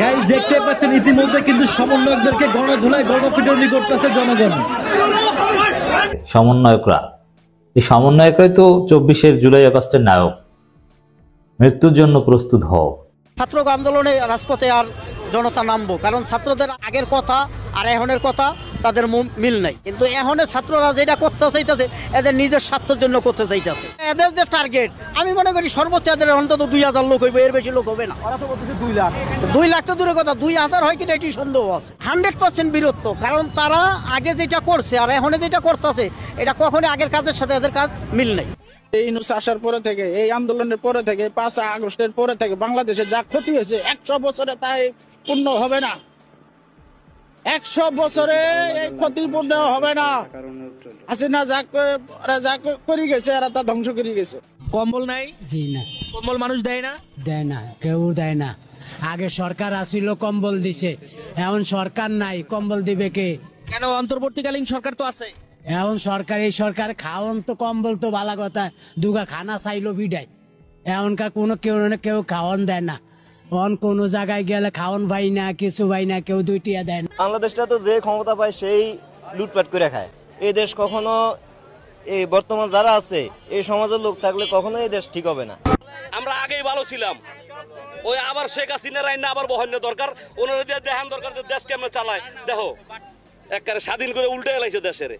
Guys দেখতে পাচ্ছেন ইতিমধ্যে কিন্তু সমন্বয়কদেরকে গণধোলায় গণপিটুনি করতেছে জনগণ। সমন্বয়করা, এই সমন্বয়করাই তো 24 জুলাই আগস্টের নায়ক। মৃত্যুর জন্য প্রস্তুত হও। ছাত্র আন্দোলনে রাজপথে আর জনতা নামবো, কারণ ছাত্রদের আগের কথা আর এখনের কথা তাদের মিল নাই। কিন্তু এখনের ছাত্ররা যেটা করতে চাইতেছে এদের নিজের স্বার্থের জন্য করতে চাইতেছে। এদের যে টার্গেট, আমি মনে করি সর্বোচ্চ এদের অন্তত 2000 লোক হইবে, এর বেশি লোক হবে না। ওরা তো বলতেছে 2 লাখ। 2 লাখ তো দূরের কথা, 2000 হয় কিনা এটি সন্দেহ আছে। 100% বিরক্ত, কারণ তারা আগে যেটা করছে আর এখন যেটা করতেছে এটা কখনোই আগের কাজের সাথে এদের কাজ মিল নেই। এই ইউনূস আসার পরে থেকে, এই আন্দোলনের পরে থেকে, 5 আগস্টের পরে থেকে বাংলাদেশে যা ক্ষতি হয়েছে 100 বছরে তাই পূর্ণ হবে না। 100 বছরে এই ক্ষতি পূর্ণ হবে না। হাসিনা যা করে গেছে এরা তা ধ্বংস করে গেছে। কম্বল নাই? জি না। কম্বল মানুষ দেয় না? দেয় না, কেউ দেয় না। আগে সরকার আসিল, কম্বল দিছে। এখন সরকার নাই, কম্বল দিবে কে? কেন? অন্তর্বর্তীকালীন সরকার তো আছে। এখন সরকার, এই সরকার খাওয়ান তো কম্বল তো ভালো কথা, দুগা খানা চাইলো বিডাই। এখনকার কোনো কেউ খাওয়ান দেয় না। কোন জায়গায় গেলে খাওয়ান ভাই না, কিছু ভাই না, কেউ 2 টিয়া দেয় না। বাংলাদেশটা তো যে ক্ষমতা পায় সেই লুটপাট করে খায়। এই দেশ কখনো, এই বর্তমান যারা আছে এই সমাজের লোক থাকলে কখনো এই দেশ ঠিক হবে না। আমরা আগেই ভালো ছিলাম, ওই আবার শেখ হাসিনার আইন আবার বহন্য দরকার, ওনারা দিয়ে দেখান দরকার যে দেশ কেমন চালায়। দেখো একবারে স্বাধীন করে উল্টে এলাইছে দেশের।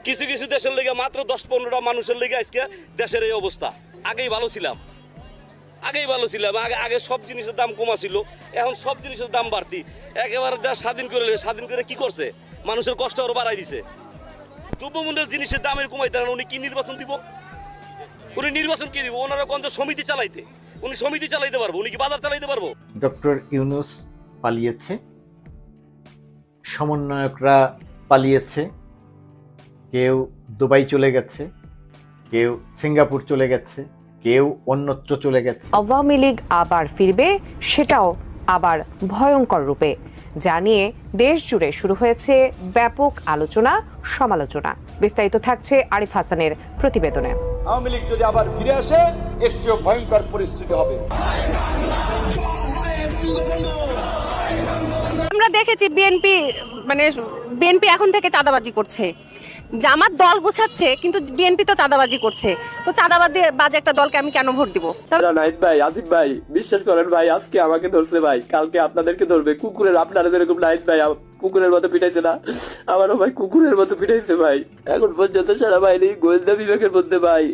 কিছু কিছু দেশের লেগে মাত্র 10-15টা মানুষের লেগে আজকে দেশের এই অবস্থা। আগেই ভালো ছিলাম, আগে সব জিনিসের দাম কমা ছিল, এখন সব জিনিসের দাম বাড়তি। একেবারে দেশ স্বাধীন করে কি করছে? মানুষের কষ্ট আরো বাড়াই দিছে। দ্রব্যমূল্যের জিনিসের দামের কমাইতে উনি কি নির্বাচন দিব? উনি নির্বাচন কি দিব? ওনারা কোন সমিতি চালাইতে, উনি সমিতি চালাইতে পারবো? উনি কি বাজার চালাইতে পারবো? ডক্টর ইউনূস পালিয়েছে, সমন্বয়করা পালিয়েছে, কেউ দুবাই চলে গেছে, কেউ সিঙ্গাপুর চলে গেছে, কেউ অন্যত্র চলে গেছে। আওয়ামী লীগ আবার ফিরবে, সেটাও আবার ভয়ঙ্কর রূপে, জানিয়ে দেশ জুড়ে শুরু হয়েছে ব্যাপক আলোচনা সমালোচনা। বিস্তারিত থাকছে আরিফ হাসানের প্রতিবেদনে। আওয়ামী লীগ যদি আবার ফিরে আসে এর চেয়ে ভয়ঙ্কর পরিস্থিতি হবে। আমরা দেখেছি বিএনপি এখন থেকে চাঁদাবাজি করছে। জামাত দল গোছাচ্ছে, কিন্তু বিএনপি তো চাঁদাবাজি করছে। তো চাঁদাবাজি একটা দলকে আমি কেন ভোট দিব? নাইট ভাই, আসিফ ভাই, বিশ্বাস করেন ভাই, আজকে আমাকে ধরছে ভাই, কালকে আপনাদেরকে ধরবে। কুকুরের, আপনারা যেরকম নাইট ভাই কুকুরের মতো পিটাইছে না, আমারও ভাই কুকুরের মতো পিটাইছে ভাই। এখন পর্যন্ত সারা বাহিনী গোয়েন্দা বিভাগের মধ্যে ভাই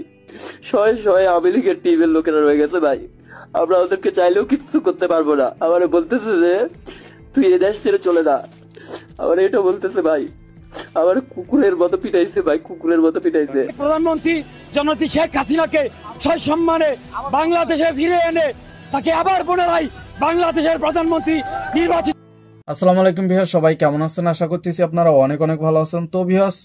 শয়ে আওয়ামী লীগের টিমের লোকেরা রয়ে গেছে ভাই। আমরা ওদেরকে চাইলেও কিছু করতে পারবো না। আমার বলতেছে যে তুই এ দেশ ছেড়ে চলে যা, আমার এটা বলতেছে ভাই। আমার কুকুরের মতো পিটাইছে ভাই, কুকুরের মতো পিটাইছে। প্রধানমন্ত্রী জননেত্রী শেখ হাসিনাকে সসম্মানে বাংলাদেশে ফিরে এনে তাকে আবার পুনরায় বাংলাদেশের প্রধানমন্ত্রী নির্বাচিত। আসসালামু আলাইকুম ভিউয়ার্স, সবাই কেমন আছেন? আশা করতেছি আপনারা অনেক ভালো আছেন। তো ভিউয়ার্স,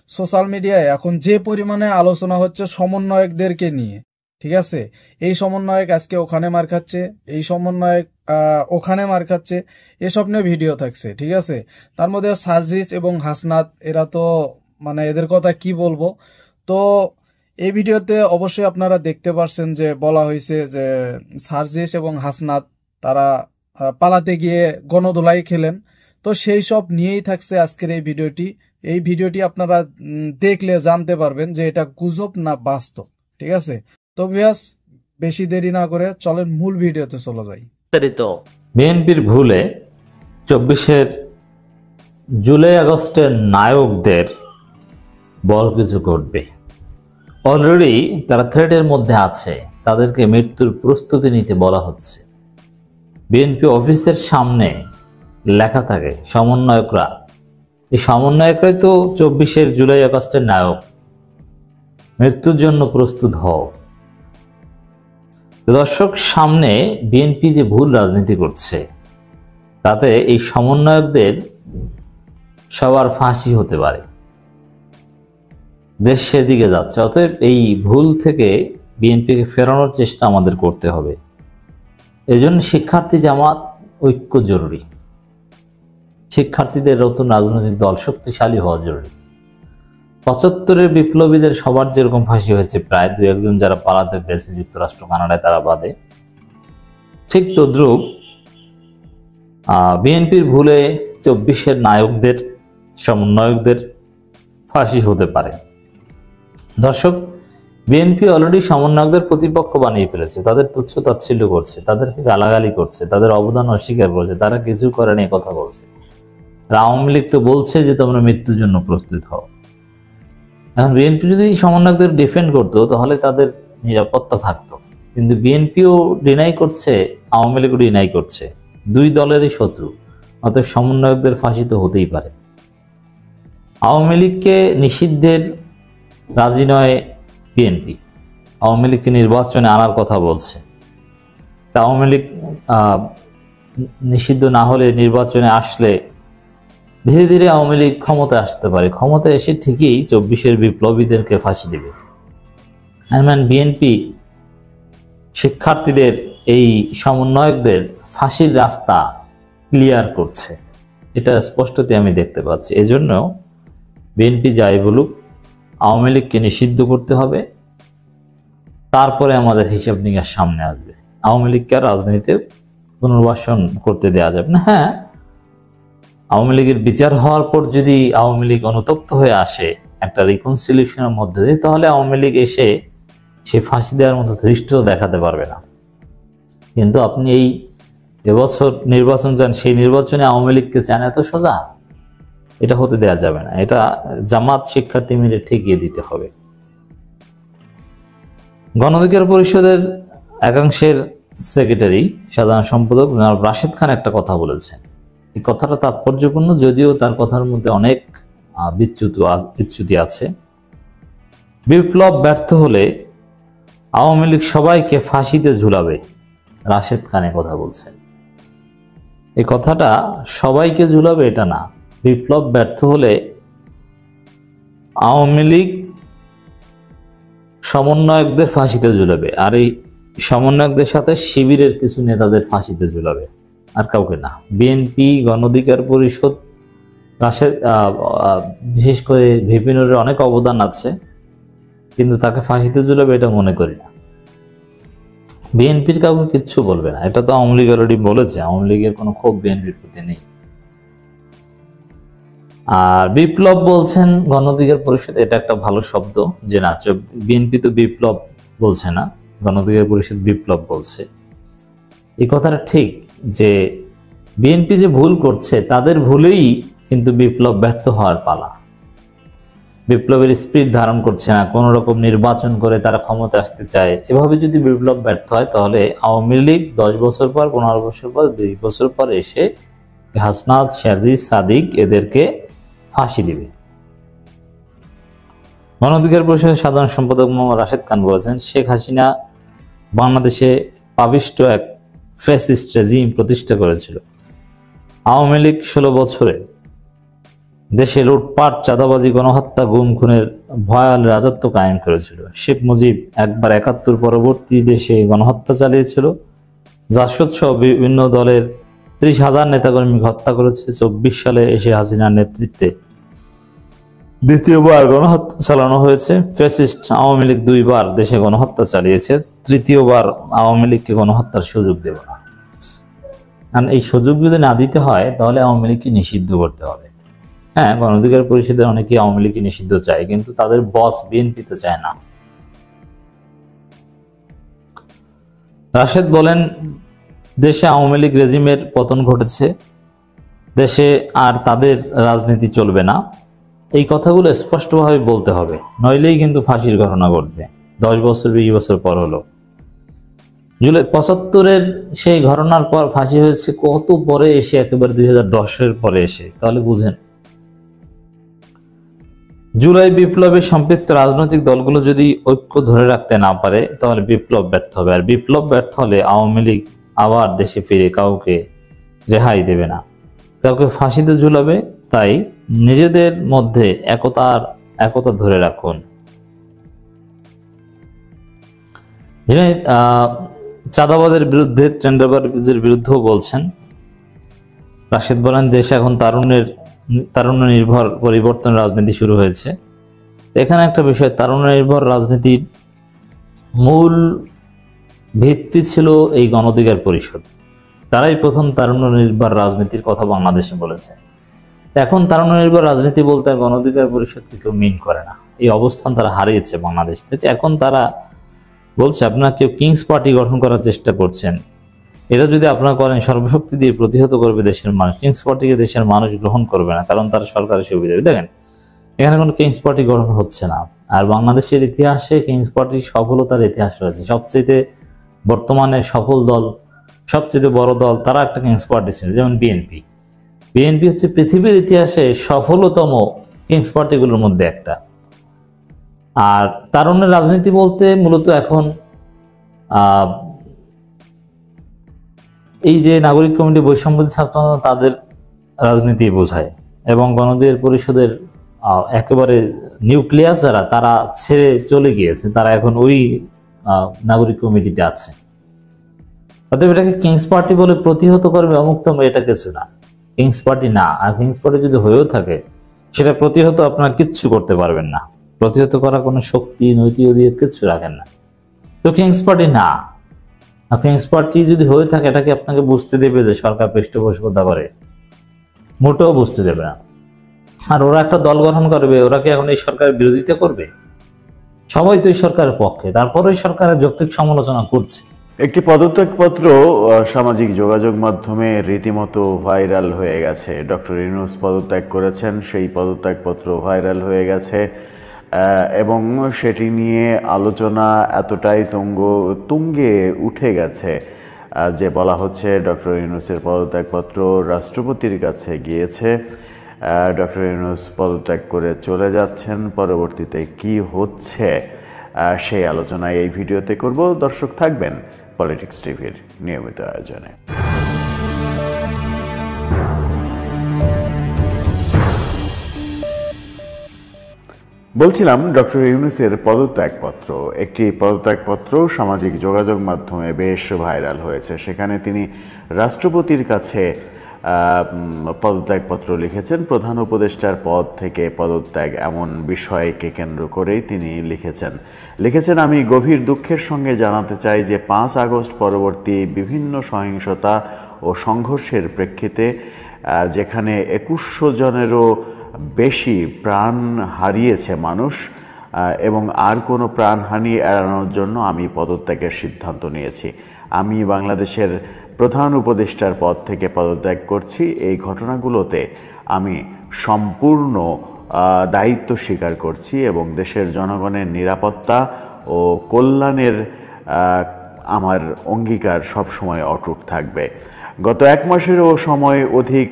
সোশ্যাল মিডিয়ায় এখন যে পরিমাণে আলোচনা হচ্ছে সমন্বয়কদেরকে নিয়ে, ঠিক আছে, এই সমন্বয়ক আজকে ওখানে মার খাচ্ছে, এই সমন্বয়ক ওখানে মার খাচ্ছে, এসব নিয়ে ভিডিও থাকছে, ঠিক আছে। তার মধ্যে সার্জিস এবং হাসনাত, এরা তো মানে এদের কথা কি বলবো। তো এই ভিডিওতে অবশ্যই আপনারা দেখতে পারছেন যে বলা হয়েছে যে সার্জিস এবং হাসনাত তারা পালাতে গিয়ে গণধোলাই খেলেন। তো সেই সব নিয়েই থাকছে আজকের এই ভিডিওটি। এই ভিডিওটি আপনারা দেখলে জানতে পারবেন যে এটা গুজব না বাস্তব, ঠিক আছে। তো ভিউয়ার্স, বেশি দেরি না করে চলেন মূল ভিডিওতে চলে যাই। বিএনপির ভুলে 24 জুলাই আগস্টের নায়কদের বড় কিছু ঘটবে। অলরেডি তারা থ্রেটের মধ্যে আছে, তাদেরকে মৃত্যুর প্রস্তুতি নিতে বলা হচ্ছে। বিএনপি অফিসের সামনে লেখা থাকে সমন্বয়করা। এই সমন্বয়করাই তো 24 জুলাই আগস্টের নায়ক। মৃত্যুর জন্য প্রস্তুত হও। দর্শক, সামনে বিএনপি যে ভুল রাজনীতি করছে তাতে এই সমন্বয়কদের সবার ফাঁসি হতে পারে। দেশ সেদিকে যাচ্ছে। অতএব এই ভুল থেকে বিএনপিকে ফেরানোর চেষ্টা আমাদের করতে হবে। এজন্য শিক্ষার্থী জামাত ঐক্য জরুরি। শিক্ষার্থীদের নতুন রাজনৈতিক দল শক্তিশালী হওয়া জরুরি। 75-এর বিপ্লবীদের সবার যেরকম ফাঁসি হয়েছে, প্রায় 2-1 যারা পালাতে পেরেছে যুক্তরাষ্ট্র কানাডায় তারা বাদে, ঠিক তদ্রুপ বিএনপির ভুলে 24-এর নায়কদের সমন্বয়কদের ফাঁসি হতে পারে। দর্শক, বিএনপি অলরেডি সমন্বয়কদের প্রতিপক্ষ বানিয়ে ফেলেছে, তাদের তুচ্ছ তাচ্ছিল্য করছে, তাদেরকে গালাগালি করছে, তাদের অবদান অস্বীকার করছে, তারা কিছু করেনি কথা বলছে। আওয়ামী লীগ তো বলছে যে তোমরা মৃত্যুর জন্য প্রস্তুত হও। এখন বিএনপি যদি সমন্বয়কদের ডিফেন্ড করতো তাহলে তাদের নিরাপত্তা থাকতো, কিন্তু বিএনপিও ডিনাই করছে, আওয়ামী লীগও ডিনাই করছে, দুই দলেরই শত্রু, অতএব সমন্বয়কদের ফাঁসি তো হতেই পারে। আওয়ামী লীগকে নিষিদ্ধের রাজি নয় বিএনপি, আওয়ামী লীগকে নির্বাচনে আনার কথা বলছে। তা আওয়ামী লীগ নিষিদ্ধ না হলে নির্বাচনে আসলে ধীরে ধীরে আওয়ামী লীগ ক্ষমতায় আসতে পারে, ক্ষমতায় এসে ঠিকই 24-এর বিপ্লবীদেরকে ফাঁসি দেবে। বিএনপি শিক্ষার্থীদের এই সমন্বয়কদের ফাঁসির রাস্তা ক্লিয়ার করছে, এটা স্পষ্টতই আমি দেখতে পাচ্ছি। এজন্য বিএনপি যাই বলুক, আওয়ামী লীগকে নিষিদ্ধ করতে হবে, তারপরে আমাদের হিসাব নিকাশ সামনে আসবে। আওয়ামী লীগকে আর রাজনীতিতে পুনর্বাসন করতে দেওয়া যাবে না। হ্যাঁ, আওয়ামী লীগের বিচার হওয়ার পর যদি আওয়ামী লীগ অনুতপ্ত হয়ে আসে একটা রিকনসিলিয়েশনের মধ্যে দিয়ে, তাহলে আওয়ামী লীগ এসে সে ফাঁসি দেওয়ার মতো ধৃষ্টতা দেখাতে পারবে না। কিন্তু আপনি এই এবছর নির্বাচন চান, সেই নির্বাচনে আওয়ামী লীগকে চান, এত সোজা? এটা হতে দেওয়া যাবে না, এটা জামাত শিক্ষার্থী মিলে ঠেকিয়ে দিতে হবে। গণ অধিকার পরিষদের একাংশের সেক্রেটারি সাধারণ সম্পাদক জনাব রাশেদ খান একটা কথা বলেছেন। এই কথাটা তাৎপর্যপূর্ণ, যদিও তার কথার মধ্যে অনেক বিচ্যুতি আছে। বিপ্লব ব্যর্থ হলে আওয়ামী লীগ সবাইকে ফাঁসিতে ঝুলাবে, রাশেদ খান কথা বলছেন। এই কথাটা সবাইকে ঝুলাবে এটা না, বিপ্লব ব্যর্থ হলে আওয়ামী লীগ সমন্বয়কদের ফাঁসিতে ঝুলাবে, আর এই সমন্বয়কদের সাথে শিবিরের কিছু নেতাদের ফাঁসিতে ঝুলাবে, আর কাউকে না। বিএনপি, গণ অধিকার পরিষদ, রাশেদ, বিশেষ করে ভিপি নুরের অনেক অবদান আছে, কিন্তু তাকে ফাঁসিতে ঝুলাবে এটা মনে করি না। বিএনপির কাউকে কিচ্ছু বলবে না, এটা তো আওয়ামী লীগ অলরেডি বলেছে। আওয়ামী লীগের কোনো ক্ষোভ বিএনপির প্রতি নেই। আর বিপ্লব বলছেন গণ অধিকার পরিষদ, এটা একটা ভালো শব্দ যে না, বিএনপি তো বিপ্লব বলছে না, গণ অধিকার পরিষদ বিপ্লব বলছে। এই কথাটা ঠিক যে বিএনপি যে ভুল করছে তাদের ভুলেই কিন্তু বিপ্লব ব্যর্থ হওয়ার পালা। বিপ্লবের স্পিরিট ধারণ করছে না, কোনো রকম নির্বাচন করে তারা ক্ষমতা আসতে চায়। এভাবে যদি বিপ্লব ব্যর্থ হয় তাহলে আওয়ামী লীগ 10 বছর পর, 15 বছর পর, 20 বছর পর এসে হাসনাত, সাজিদ, সাদিক এদেরকে ফাঁসি দিবে। গণ অধিকার পরিষদের সাধারণ সম্পাদক মোহাম্মদ রাশেদ খান বলেছেন, শেখ হাসিনা বাংলাদেশে পাপিষ্ট এক ফ্যাসিস্ট রেজিম প্রতিষ্ঠা করেছিল। আওয়ামী লীগ 16 বছরে দেশে লুটপাট, চাঁদাবাজি, গণহত্যা, গুম খুনের ভয়াল রাজত্ব কায়েম করেছিল। শেখ মুজিব একবার 71 পরবর্তী দেশে গণহত্যা চালিয়েছিল। জাসদ সহ বিভিন্ন দলের 30,000 নেতাকর্মীকে হত্যা করেছে। 24 সালে এসে হাসিনার নেতৃত্বে দ্বিতীয়বার গণহত্যা চালানো হয়েছে। ফ্যাসিস্ট আওয়ামী লীগ 2 বার দেশে গণহত্যা চালিয়েছে, তৃতীয়বার আওয়ামী লীগকে গণহত্যার সুযোগ দেব না। আর এই সুযোগ যদি না দিতে হয় তাহলে আওয়ামী লীগকে নিষিদ্ধ করতে হবে। হ্যাঁ, গণ অধিকার পরিষদের অনেকে আওয়ামী লীগকে নিষিদ্ধ চায়, কিন্তু তাদের বস বিএনপি তো চায় না। রাশেদ বলেন, দেশে আওয়ামী লীগ রেজিমের পতন ঘটেছে, দেশে আর তাদের রাজনীতি চলবে না। এই কথাগুলো স্পষ্টভাবে বলতে হবে, নইলেই কিন্তু ফাঁসির ঘটনা ঘটবে। 10 বছর 20 বছর পর হলো। জুলাই 75-এর সেই ঘটনার পর ফাঁসি হয়েছে কত পরে এসে, একেবারে 2010-এর পরে এসে। তাহলে বুঝেন, জুলাই বিপ্লবে সম্পৃক্ত রাজনৈতিক দলগুলো যদি ঐক্য ধরে রাখতে না পারে তাহলে বিপ্লব ব্যর্থ হবে। আর বিপ্লব ব্যর্থ হলে আওয়ামী লীগ আবার দেশে ফিরে কাউকে রেহাই দেবে না, কাউকে ফাঁসিতে ঝুলাবে। তাই নিজেদের মধ্যে একতা ধরে রাখুন। চাঁদাবাজের বিরুদ্ধে, টেন্ডারবাজের বিরুদ্ধেও বলছেন। রাশেদ বলেন, দেশে এখন তারুণ্য নির্ভর পরিবর্তন রাজনীতি শুরু হয়েছে। এখানে একটা বিষয়, তারুণ্য নির্ভর রাজনীতির মূল ভিত্তি ছিল এই গণ অধিকার পরিষদ। তারাই প্রথম তারুণ্য নির্ভর রাজনীতির কথা বাংলাদেশে বলেছে। এখন তারুণ্য নির্ভর রাজনীতি বলতে গণ অধিকার পরিষদকে কেউ মিন করে না, এই অবস্থান তারা হারিয়েছে বাংলাদেশ থেকে। এখন তারা বলছে আপনারা কেউ কিংস পার্টি গঠন করার চেষ্টা করছেন, এটা যদি আপনারা করেন সর্বশক্তি দিয়ে প্রতিহত করবে দেশের মানুষ। কিংস পার্টিকে দেশের মানুষ গ্রহণ করবে না, কারণ তারা সরকারের সুবিধা। দেখেন এখানে কোনো কিংস পার্টি গঠন হচ্ছে না। আর বাংলাদেশের ইতিহাসে কিংস পার্টির সফলতার ইতিহাস রয়েছে। সবচেয়ে বর্তমানে সফল দল, সবচেয়ে বড় দল, তারা একটা কিংস পার্টি ছিল, যেমন বিএনপি। বিএনপি হচ্ছে পৃথিবীর ইতিহাসে সফলতম কিংস পার্টিগুলোর মধ্যে একটা। আর তারুণ্যের রাজনীতি বলতে মূলত এখন এই যে নাগরিক কমিটি, বৈষম্যবিরোধী ছাত্র আন্দোলন, তাদের রাজনীতি বোঝায়। এবং গণ অধিকার পরিষদের একেবারে নিউক্লিয়াস যারা, তারা ছেড়ে চলে গিয়েছে, তারা এখন ওই নাগরিক কমিটিতে আছে। অতএব এটাকে কিংস পার্টি বলে প্রতিহত করবে অমুক্তম, এটা কিছু না, কিংস পার্টি না। আর কিংস পার্টি যদি হয়েও থাকে, সেটা প্রতিহত আপনারা কিচ্ছু করতে পারবেন না, প্রতিহত করা কোনো শক্তি নৈতিক দিয়ে কিচ্ছু রাখেন না। তো কিংস পার্টি না। আর কিংস পার্টি যদি হয়ে থাকে, এটাকে আপনাকে বুঝতে দেবে যে সরকার পৃষ্ঠপোষকতা করে? মোটেও বুঝতে দেবে না। আর ওরা একটা দল গঠন করবে, ওরা কি এখন এই সরকারের বিরোধিতা করবে? সবাই তো এই সরকারের পক্ষে, তারপরে এই সরকারের যৌক্তিক সমালোচনা করছে। একটি পদত্যাগপত্র সামাজিক যোগাযোগ মাধ্যমে রীতিমতো ভাইরাল হয়ে গেছে। ডক্টর ইউনূস পদত্যাগ করেছেন, সেই পদত্যাগপত্র ভাইরাল হয়ে গেছে এবং সেটি নিয়ে আলোচনা এতটাই তুঙ্গে উঠে গেছে যে বলা হচ্ছে ডক্টর ইউনূসের পদত্যাগপত্র রাষ্ট্রপতির কাছে গিয়েছে। ডক্টর ইউনূস পদত্যাগ করে চলে যাচ্ছেন। পরবর্তীতে কি হচ্ছে সেই আলোচনায় এই ভিডিওতে করব। দর্শক থাকবেন পলিটিক্স টিভির নিয়মিত আয়োজনে। বলছিলাম ডক্টর ইউনূসের পদত্যাগপত্র, একটি পদত্যাগপত্র সামাজিক যোগাযোগ মাধ্যমে বেশ ভাইরাল হয়েছে। সেখানে তিনি রাষ্ট্রপতির কাছে পদত্যাগপত্র লিখেছেন। প্রধান উপদেষ্টার পদ থেকে পদত্যাগ, এমন বিষয়কে কেন্দ্র করেই তিনি লিখেছেন আমি গভীর দুঃখের সঙ্গে জানাতে চাই যে 5 আগস্ট পরবর্তী বিভিন্ন সহিংসতা ও সংঘর্ষের প্রেক্ষিতে যেখানে 2100 জনেরও বেশি প্রাণ হারিয়েছে মানুষ, এবং আর কোনো প্রাণহানি এড়ানোর জন্য আমি পদত্যাগের সিদ্ধান্ত নিয়েছি। আমি বাংলাদেশের প্রধান উপদেষ্টার পদ থেকে পদত্যাগ করছি। এই ঘটনাগুলোতে আমি সম্পূর্ণ দায়িত্ব স্বীকার করছি এবং দেশের জনগণের নিরাপত্তা ও কল্যাণের আমার অঙ্গীকার সবসময় অটুট থাকবে। গত 1 মাসেরও সময় অধিক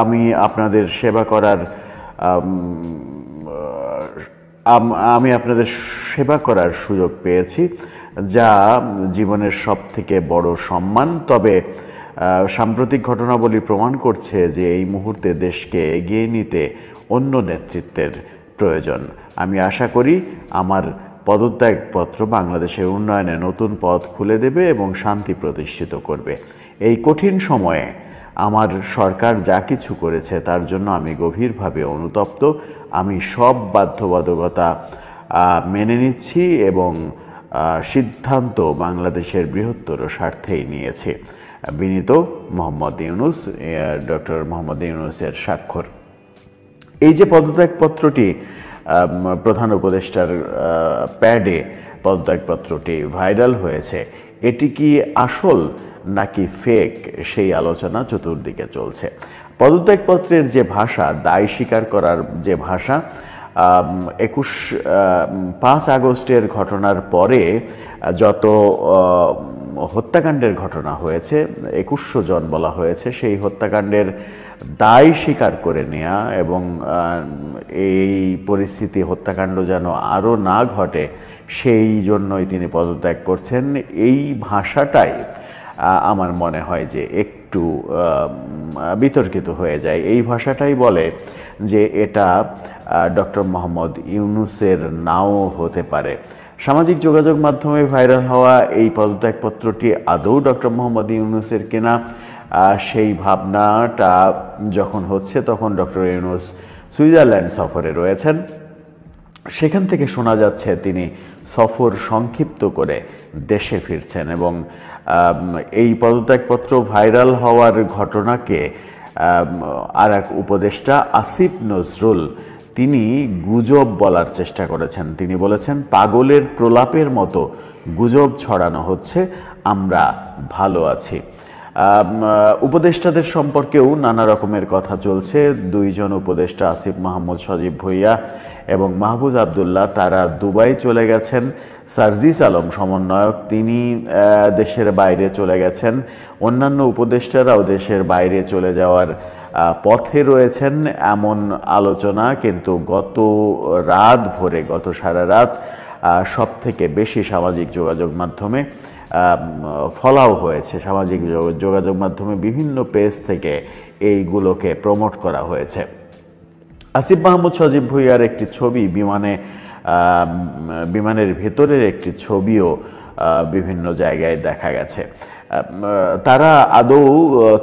আমি আপনাদের সেবা করার সুযোগ পেয়েছি, যা জীবনের সবথেকে বড় সম্মান। তবে সাম্প্রতিক ঘটনাবলী প্রমাণ করছে যে এই মুহূর্তে দেশকে এগিয়ে নিতে অন্য নেতৃত্বের প্রয়োজন। আমি আশা করি আমার পদত্যাগপত্র বাংলাদেশের উন্নয়নে নতুন পথ খুলে দেবে এবং শান্তি প্রতিষ্ঠিত করবে। এই কঠিন সময়ে আমার সরকার যা কিছু করেছে তার জন্য আমি গভীরভাবে অনুতপ্ত। আমি সব বাধ্যবাধকতা মেনে নিচ্ছি এবং সিদ্ধান্ত বাংলাদেশের বৃহত্তর স্বার্থেই নিয়েছে। বিনীত মোহাম্মদ ইউনূস, ডক্টর মোহাম্মদ ইউনূসের স্বাক্ষর। এই যে পদত্যাগপত্রটি প্রধান উপদেষ্টার প্যাডে পদত্যাগপত্রটি ভাইরাল হয়েছে, এটি কি আসল নাকি ফেক, সেই আলোচনা চতুর্দিকে চলছে। পদত্যাগপত্রের যে ভাষা, দায় স্বীকার করার যে ভাষা, 5 আগস্টের ঘটনার পরে যত হত্যাকাণ্ডের ঘটনা হয়েছে, 2100 জন বলা হয়েছে, সেই হত্যাকাণ্ডের দায় স্বীকার করে নেওয়া এবং এই পরিস্থিতি, হত্যাকাণ্ড যেন আরও না ঘটে, সেই জন্যই তিনি পদত্যাগ করছেন। এই ভাষাটাই আমার মনে হয় যে একটু বিতর্কিত হয়ে যায়। এই ভাষাটাই বলে যে এটা ডক্টর মোহাম্মদ ইউনূসের নাও হতে পারে। সামাজিক যোগাযোগ মাধ্যমে ভাইরাল হওয়া এই পদত্যাগপত্রটি আদৌ ডক্টর মোহাম্মদ ইউনূসের কিনা, সেই ভাবনাটা যখন হচ্ছে তখন ডক্টর ইউনূস সুইজারল্যান্ড সফরে রয়েছেন সেখান থেকে শোনা যাচ্ছে তিনি সফর সংক্ষিপ্ত করে দেশে ফিরছেন এবং এই পদত্যাগপত্র ভাইরাল হওয়ার ঘটনাকে আর এক উপদেষ্টা আসিফ নজরুল তিনি গুজব বলার চেষ্টা করেছেন। তিনি বলেছেন, পাগলের প্রলাপের মতো গুজব ছড়ানো হচ্ছে, আমরা ভালো আছি। উপদেষ্টাদের সম্পর্কেও নানা রকমের কথা চলছে। দুইজন উপদেষ্টা আসিফ মাহমুদ সজীব ভুঁইয়া এবং মাহফুজ আবদুল্লাহ তারা দুবাই চলে গেছেন। সার্জিস আলম সমন্বয়ক তিনি দেশের বাইরে চলে গেছেন। অন্যান্য উপদেষ্টারাও দেশের বাইরে চলে যাওয়ার পথে রয়েছেন এমন আলোচনা, কিন্তু গত রাত ভোরে, গত সারা রাত সব থেকে বেশি সামাজিক যোগাযোগ মাধ্যমে ফলাও হয়েছে। সামাজিক যোগাযোগ মাধ্যমে বিভিন্ন পেজ থেকে এইগুলোকে প্রমোট করা হয়েছে। আসিফ মাহমুদ সজীব ভুঁইয়ার একটি ছবি বিমানের ভেতরের একটি ছবিও বিভিন্ন জায়গায় দেখা গেছে। তারা আদৌ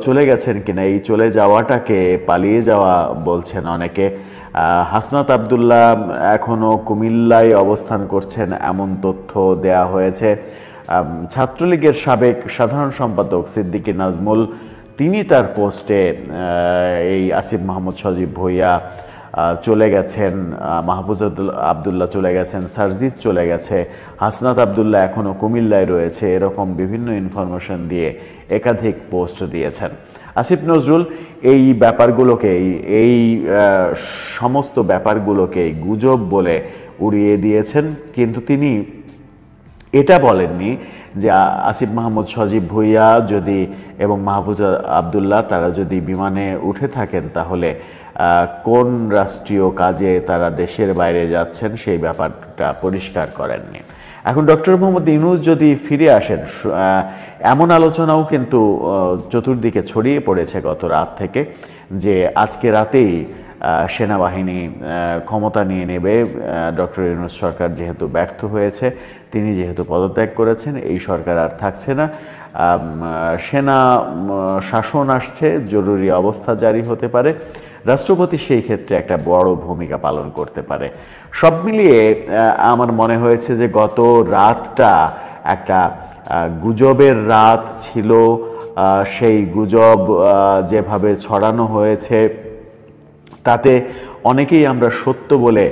চলে গেছেন কিনা, এই চলে যাওয়াটাকে পালিয়ে যাওয়া বলছেন অনেকে। হাসনাত আবদুল্লাহ এখনও কুমিল্লায় অবস্থান করছেন এমন তথ্য দেয়া হয়েছে। ছাত্রলীগের সাবেক সাধারণ সম্পাদক সিদ্দিকী নাজমুল তিনি তার পোস্টে এই আসিফ মাহমুদ সজীব ভুঁইয়া চলে গেছেন, মাহফুজ আবদুল্লাহ চলে গেছেন, সার্জিস চলে গেছে, হাসনাত আবদুল্লাহ এখনও কুমিল্লায় রয়েছে, এরকম বিভিন্ন ইনফরমেশন দিয়ে একাধিক পোস্ট দিয়েছেন। আসিফ নজরুল এই ব্যাপারগুলোকে, এই সমস্ত ব্যাপারগুলোকে গুজব বলে উড়িয়ে দিয়েছেন, কিন্তু তিনি এটা বলেননি যে আসিফ মাহমুদ সজীব ভুঁইয়া যদি এবং মাহফুজ আবদুল্লাহ তারা যদি বিমানে উঠে থাকেন তাহলে কোন রাষ্ট্রীয় কাজে তারা দেশের বাইরে যাচ্ছেন সেই ব্যাপারটা পরিষ্কার করেননি। এখন ডক্টর মোহাম্মদ ইউনূস যদি ফিরে আসেন, এমন আলোচনাও কিন্তু চতুর্দিকে ছড়িয়ে পড়েছে গত রাত থেকে যে আজকে রাতেই সেনাবাহিনী ক্ষমতা নিয়ে নেবে। ডক্টর ইউনূস সরকার যেহেতু ব্যর্থ হয়েছে, তিনি যেহেতু পদত্যাগ করেছেন, এই সরকার আর থাকছে না, সেনা শাসন আসছে, জরুরি অবস্থা জারি হতে পারে, রাষ্ট্রপতি সেই ক্ষেত্রে একটা বড় ভূমিকা পালন করতে পারে। সব মিলিয়ে আমার মনে হয়েছে যে গত রাতটা একটা গুজবের রাত ছিল। সেই গুজব যেভাবে ছড়ানো হয়েছে তাতে অনেকেই আমরা সত্য বলে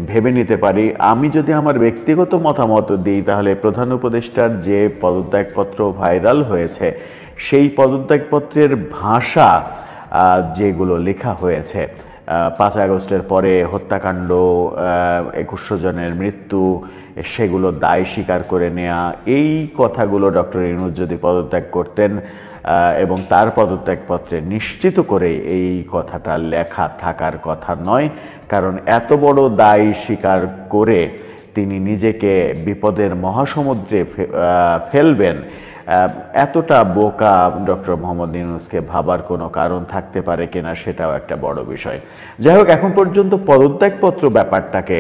ভেবে নিতে পারি। আমি যদি আমার ব্যক্তিগত মতামত দিই তাহলে প্রধান উপদেষ্টার যে পদত্যাগপত্র ভাইরাল হয়েছে সেই পদত্যাগপত্রের ভাষা যেগুলো লেখা হয়েছে, 5 আগস্টের পরে হত্যাকাণ্ড, 2100 জনের মৃত্যু, সেগুলো দায় স্বীকার করে নেয়া, এই কথাগুলো ডক্টর ইউনূস যদি পদত্যাগ করতেন এবং তার পদত্যাগপত্রে নিশ্চিত করে এই কথাটা লেখা থাকার কথা নয়, কারণ এত বড় দায় স্বীকার করে তিনি নিজেকে বিপদের মহাসমুদ্রে ফেলবেন, এতটা বোকা ডক্টর মোহাম্মদ ইউনূসকে ভাবার কোনো কারণ থাকতে পারে কিনা সেটাও একটা বড় বিষয়। যাই হোক, এখন পর্যন্ত পদত্যাগপত্র ব্যাপারটাকে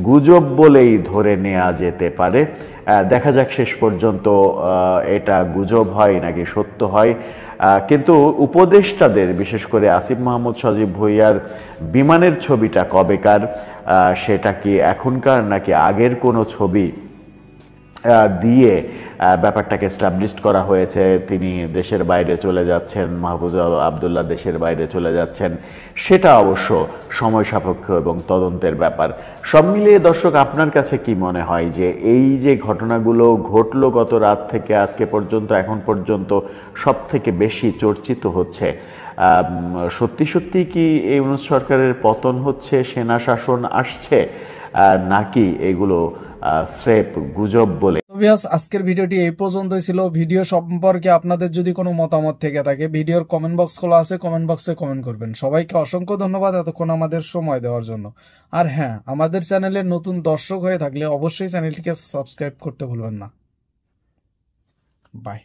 গুজব বলেই ধরে নেওয়া যেতে পারে। দেখা যাক শেষ পর্যন্ত এটা গুজব হয় নাকি সত্য হয়। কিন্তু উপদেষ্টাদের, বিশেষ করে আসিফ মাহমুদ সজীব ভুঁইয়ার বিমানের ছবিটা কবেকার, সেটা কি এখনকার নাকি আগের কোনো ছবি দিয়ে ব্যাপারটাকে এস্টাবলিশ করা হয়েছে, তিনি দেশের বাইরে চলে যাচ্ছেন, মাহফুজ আবদুল্লাহ দেশের বাইরে চলে যাচ্ছেন, সেটা অবশ্য সময় সাপেক্ষ এবং তদন্তের ব্যাপার। সব মিলিয়ে দর্শক, আপনার কাছে কি মনে হয় যে এই যে ঘটনাগুলো ঘটলো গত রাত থেকে আজকে পর্যন্ত, এখন পর্যন্ত সব থেকে বেশি চর্চিত হচ্ছে, সত্যি সত্যি কি ইউনূস সরকারের পতন হচ্ছে, সেনা শাসন আসছে, নাকি এগুলো স্রেফ গুজব বলে? আজকের ভিডিওটি এই পর্যন্তই ছিল। ভিডিও সম্পর্কে আপনাদের যদি কোনো মতামত থেকে থাকে, ভিডিওর কমেন্ট বক্স খোলা আছে, কমেন্ট বক্সে কমেন্ট করবেন। সবাইকে অসংখ্য ধন্যবাদ এতক্ষণ আমাদের সময় দেওয়ার জন্য। আর হ্যাঁ, আমাদের চ্যানেলের নতুন দর্শক হয়ে থাকলে অবশ্যই চ্যানেলটিকে সাবস্ক্রাইব করতে ভুলবেন না। বাই।